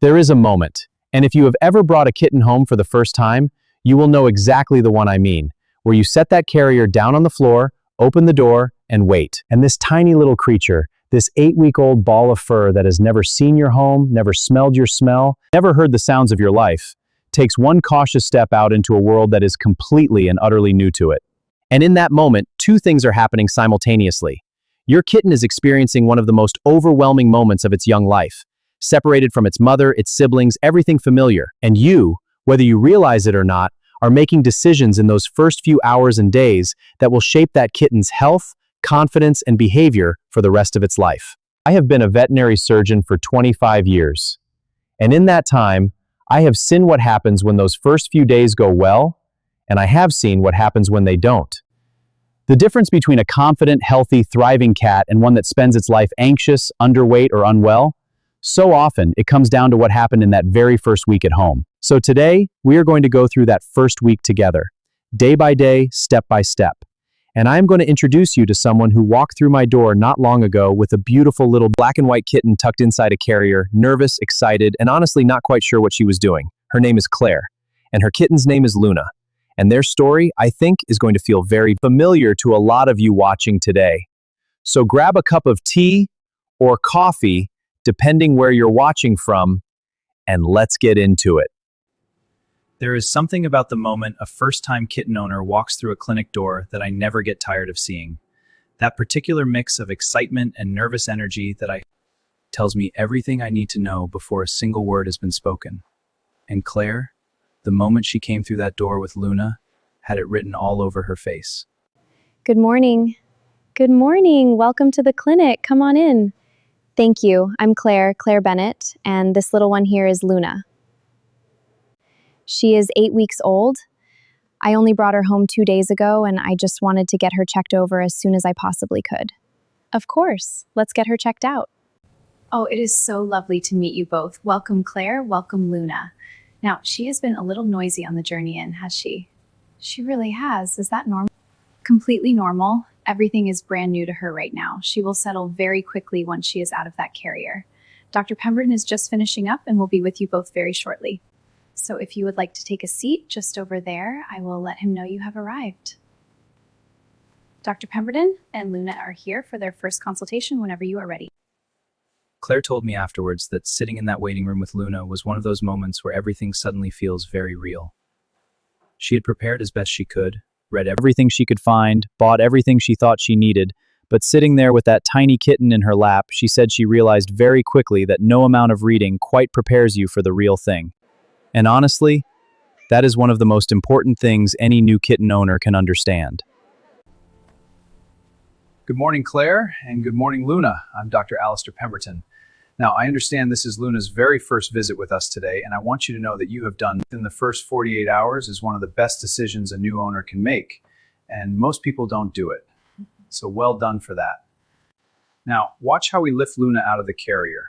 There is a moment, and if you have ever brought a kitten home for the first time, you will know exactly the one I mean, where you set that carrier down on the floor, open the door, and wait. And this tiny little creature, this 8-week-old ball of fur that has never seen your home, never smelled your smell, never heard the sounds of your life, takes one cautious step out into a world that is completely and utterly new to it. And in that moment, two things are happening simultaneously. Your kitten is experiencing one of the most overwhelming moments of its young life, separated from its mother, its siblings, everything familiar. And you, whether you realize it or not, are making decisions in those first few hours and days that will shape that kitten's health, confidence, and behavior for the rest of its life. I have been a veterinary surgeon for 25 years. And in that time, I have seen what happens when those first few days go well, and I have seen what happens when they don't. The difference between a confident, healthy, thriving cat and one that spends its life anxious, underweight, or unwell, so often it comes down to what happened in that very first week at home. So today, we are going to go through that first week together, day by day, step by step. And I'm going to introduce you to someone who walked through my door not long ago with a beautiful little black and white kitten tucked inside a carrier, nervous, excited, and honestly not quite sure what she was doing. Her name is Claire, and her kitten's name is Luna. And their story, I think, is going to feel very familiar to a lot of you watching today. So grab a cup of tea or coffee, depending where you're watching from, and let's get into it. There is something about the moment a first-time kitten owner walks through a clinic door that I never get tired of seeing. That particular mix of excitement and nervous energy that tells me everything I need to know before a single word has been spoken. And Claire, the moment she came through that door with Luna, had it written all over her face. Good morning. Good morning. Welcome to the clinic. Come on in. Thank you. I'm Claire Bennett, and this little one here is Luna. She is 8 weeks old. I only brought her home 2 days ago, and I just wanted to get her checked over as soon as I possibly could. Of course. Let's get her checked out. Oh, it is so lovely to meet you both. Welcome, Claire. Welcome, Luna. Now, she has been a little noisy on the journey in, has she? She really has. Is that normal? Completely normal. Everything is brand new to her right now. She will settle very quickly once she is out of that carrier. Dr. Pemberton is just finishing up and will be with you both very shortly. So if you would like to take a seat just over there, I will let him know you have arrived. Dr. Pemberton and Luna are here for their first consultation whenever you are ready. Claire told me afterwards that sitting in that waiting room with Luna was one of those moments where everything suddenly feels very real. She had prepared as best she could, read everything she could find, bought everything she thought she needed, but sitting there with that tiny kitten in her lap, she said she realized very quickly that no amount of reading quite prepares you for the real thing. And honestly, that is one of the most important things any new kitten owner can understand. Good morning, Claire, and good morning, Luna. I'm Dr. Alistair Pemberton. Now, I understand this is Luna's very first visit with us today, and I want you to know that you have done within the first 48 hours is one of the best decisions a new owner can make, and most people don't do it. So well done for that. Now, watch how we lift Luna out of the carrier,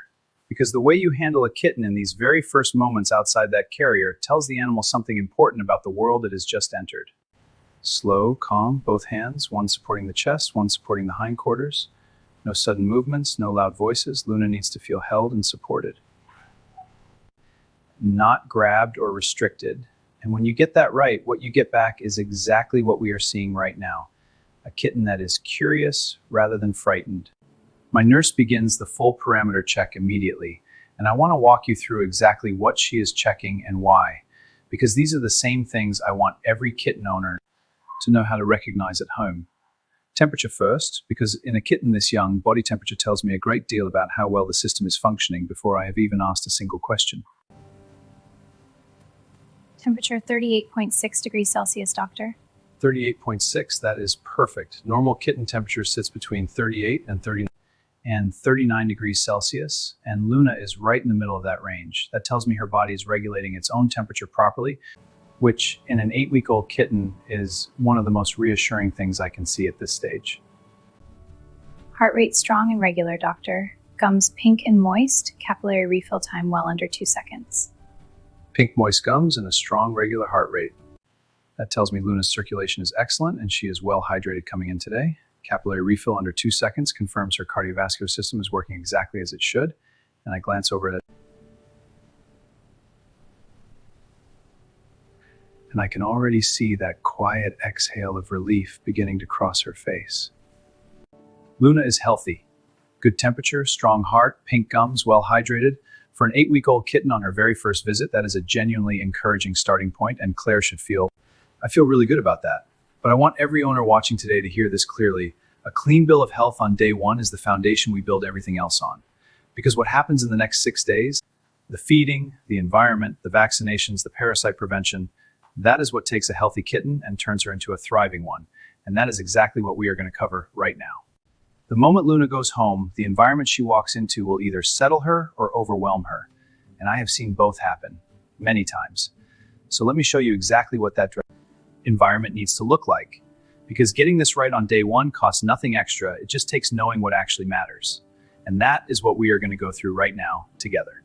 because the way you handle a kitten in these very first moments outside that carrier tells the animal something important about the world it has just entered. Slow, calm, both hands, one supporting the chest, one supporting the hindquarters. No sudden movements, no loud voices. Luna needs to feel held and supported. Not grabbed or restricted. And when you get that right, what you get back is exactly what we are seeing right now. A kitten that is curious rather than frightened. My nurse begins the full parameter check immediately, and I want to walk you through exactly what she is checking and why, because these are the same things I want every kitten owner to know how to recognize at home. Temperature first, because in a kitten this young, body temperature tells me a great deal about how well the system is functioning before I have even asked a single question. Temperature 38.6 degrees Celsius, doctor. 38.6, that is perfect. Normal kitten temperature sits between 38 and 39 degrees Celsius, and Luna is right in the middle of that range. That tells me her body is regulating its own temperature properly, which in an 8-week-old kitten is one of the most reassuring things I can see at this stage. Heart rate strong and regular, doctor. Gums pink and moist, capillary refill time well under 2 seconds. Pink moist gums and a strong regular heart rate. That tells me Luna's circulation is excellent and she is well hydrated coming in today. Capillary refill under 2 seconds confirms her cardiovascular system is working exactly as it should. And I glance over at and I can already see that quiet exhale of relief beginning to cross her face. Luna is healthy. Good temperature, strong heart, pink gums, well hydrated. For an 8-week-old kitten on her very first visit, that is a genuinely encouraging starting point, and Claire I feel really good about that. But I want every owner watching today to hear this clearly. A clean bill of health on day one is the foundation we build everything else on. Because what happens in the next 6 days, the feeding, the environment, the vaccinations, the parasite prevention, that is what takes a healthy kitten and turns her into a thriving one. And that is exactly what we are going to cover right now. The moment Luna goes home, the environment she walks into will either settle her or overwhelm her. And I have seen both happen many times. So let me show you exactly what that environment needs to look like. Because getting this right on day one costs nothing extra, it just takes knowing what actually matters. And that is what we are going to go through right now together.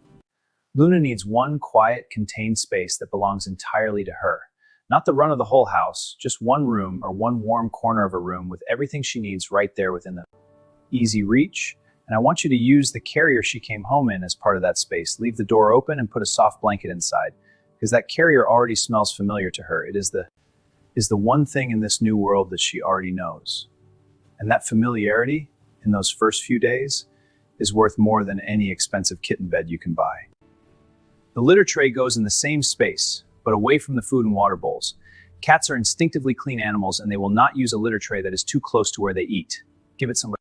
Luna needs one quiet, contained space that belongs entirely to her. Not the run of the whole house, just one room or one warm corner of a room with everything she needs right there within the easy reach. And I want you to use the carrier she came home in as part of that space. Leave the door open and put a soft blanket inside, because that carrier already smells familiar to her. It is the one thing in this new world that she already knows. And that familiarity in those first few days is worth more than any expensive kitten bed you can buy. The litter tray goes in the same space, but away from the food and water bowls. Cats are instinctively clean animals, and they will not use a litter tray that is too close to where they eat. Give it some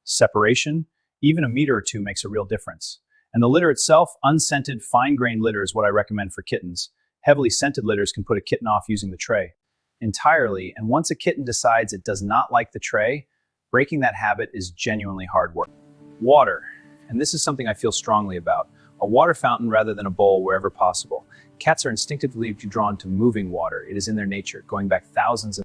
separation. Even a meter or two makes a real difference. And the litter itself, unscented, fine-grained litter is what I recommend for kittens. Heavily scented litters can put a kitten off using the tray entirely, and once a kitten decides it does not like the tray, breaking that habit is genuinely hard work. Water, and this is something I feel strongly about. A water fountain rather than a bowl wherever possible. Cats are instinctively drawn to moving water. It is in their nature, going back thousands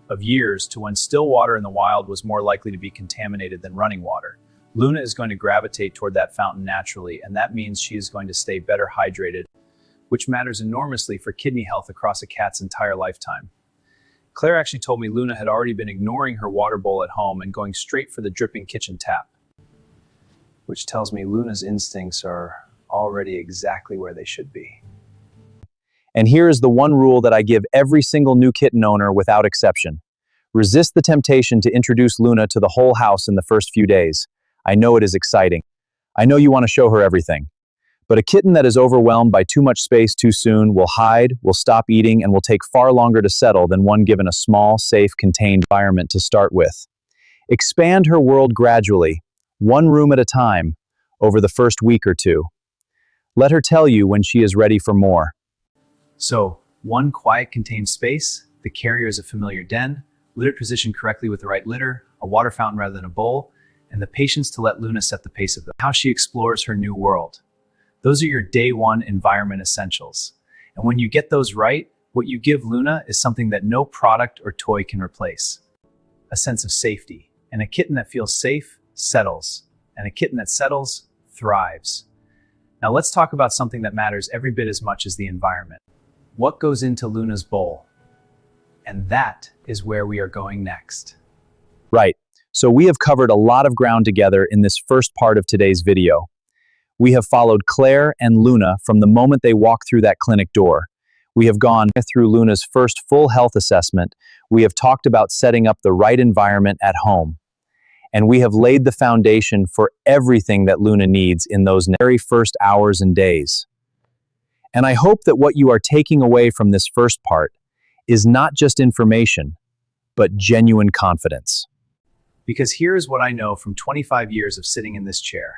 of years to when still water in the wild was more likely to be contaminated than running water. Luna is going to gravitate toward that fountain naturally, and that means she is going to stay better hydrated, which matters enormously for kidney health across a cat's entire lifetime. Claire actually told me Luna had already been ignoring her water bowl at home and going straight for the dripping kitchen tap, which tells me Luna's instincts are already exactly where they should be. And here is the one rule that I give every single new kitten owner without exception. Resist the temptation to introduce Luna to the whole house in the first few days. I know it is exciting. I know you want to show her everything. But a kitten that is overwhelmed by too much space too soon will hide, will stop eating, and will take far longer to settle than one given a small, safe, contained environment to start with. Expand her world gradually, one room at a time, over the first week or two. Let her tell you when she is ready for more. So, one quiet, contained space, the carrier is a familiar den, litter positioned correctly with the right litter, a water fountain rather than a bowl, and the patience to let Luna set the pace of how she explores her new world. Those are your day one environment essentials. And when you get those right, what you give Luna is something that no product or toy can replace. A sense of safety. And a kitten that feels safe settles. And a kitten that settles thrives. Now let's talk about something that matters every bit as much as the environment. What goes into Luna's bowl? And that is where we are going next. Right. So we have covered a lot of ground together in this first part of today's video. We have followed Claire and Luna from the moment they walk through that clinic door. We have gone through Luna's first full health assessment. We have talked about setting up the right environment at home. And we have laid the foundation for everything that Luna needs in those very first hours and days. And I hope that what you are taking away from this first part is not just information, but genuine confidence. Because here is what I know from 25 years of sitting in this chair.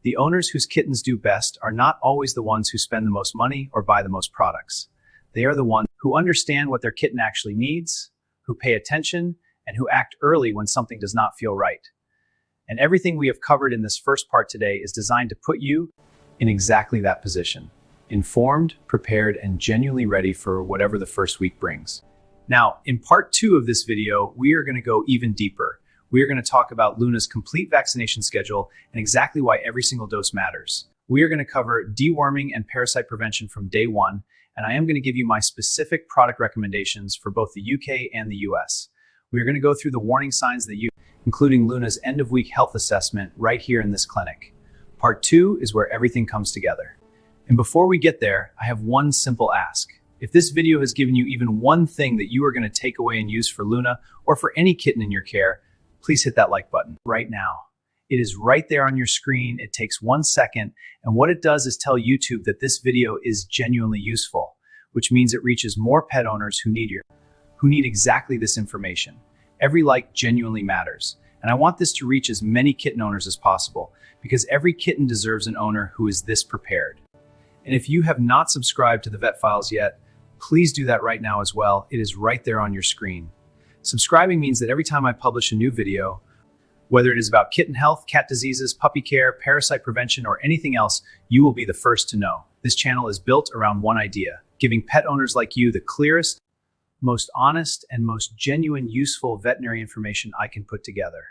The owners whose kittens do best are not always the ones who spend the most money or buy the most products. They are the ones who understand what their kitten actually needs, who pay attention, and who act early when something does not feel right. And everything we have covered in this first part today is designed to put you in exactly that position. Informed, prepared, and genuinely ready for whatever the first week brings. Now, in part 2 of this video, we are going to go even deeper. We are going to talk about Luna's complete vaccination schedule and exactly why every single dose matters. We are going to cover deworming and parasite prevention from day one, and I am going to give you my specific product recommendations for both the UK and the US. We are going to go through the warning signs that including Luna's end-of-week health assessment right here in this clinic. Part 2 is where everything comes together. And before we get there, I have one simple ask. If this video has given you even one thing that you are going to take away and use for Luna or for any kitten in your care, please hit that like button right now. It is right there on your screen. It takes 1 second, and what it does is tell YouTube that this video is genuinely useful, which means it reaches more pet owners who need exactly this information. Every like genuinely matters, and I want this to reach as many kitten owners as possible because every kitten deserves an owner who is this prepared. And if you have not subscribed to the Vet Files yet, please do that right now as well. It is right there on your screen. Subscribing means that every time I publish a new video, whether it is about kitten health, cat diseases, puppy care, parasite prevention, or anything else, you will be the first to know. This channel is built around one idea: giving pet owners like you the clearest, most honest, and most genuine, useful veterinary information I can put together.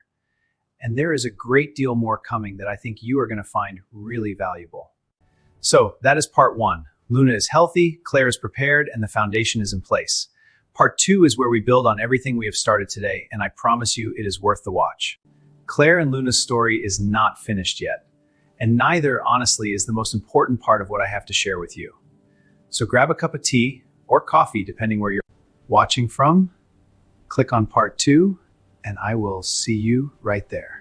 And there is a great deal more coming that I think you are going to find really valuable. So that is part 1. Luna is healthy, Claire is prepared, and the foundation is in place. Part 2 is where we build on everything we have started today, and I promise you it is worth the watch. Claire and Luna's story is not finished yet, and neither, honestly, is the most important part of what I have to share with you. So grab a cup of tea or coffee, depending where you're watching from, click on part 2, and I will see you right there.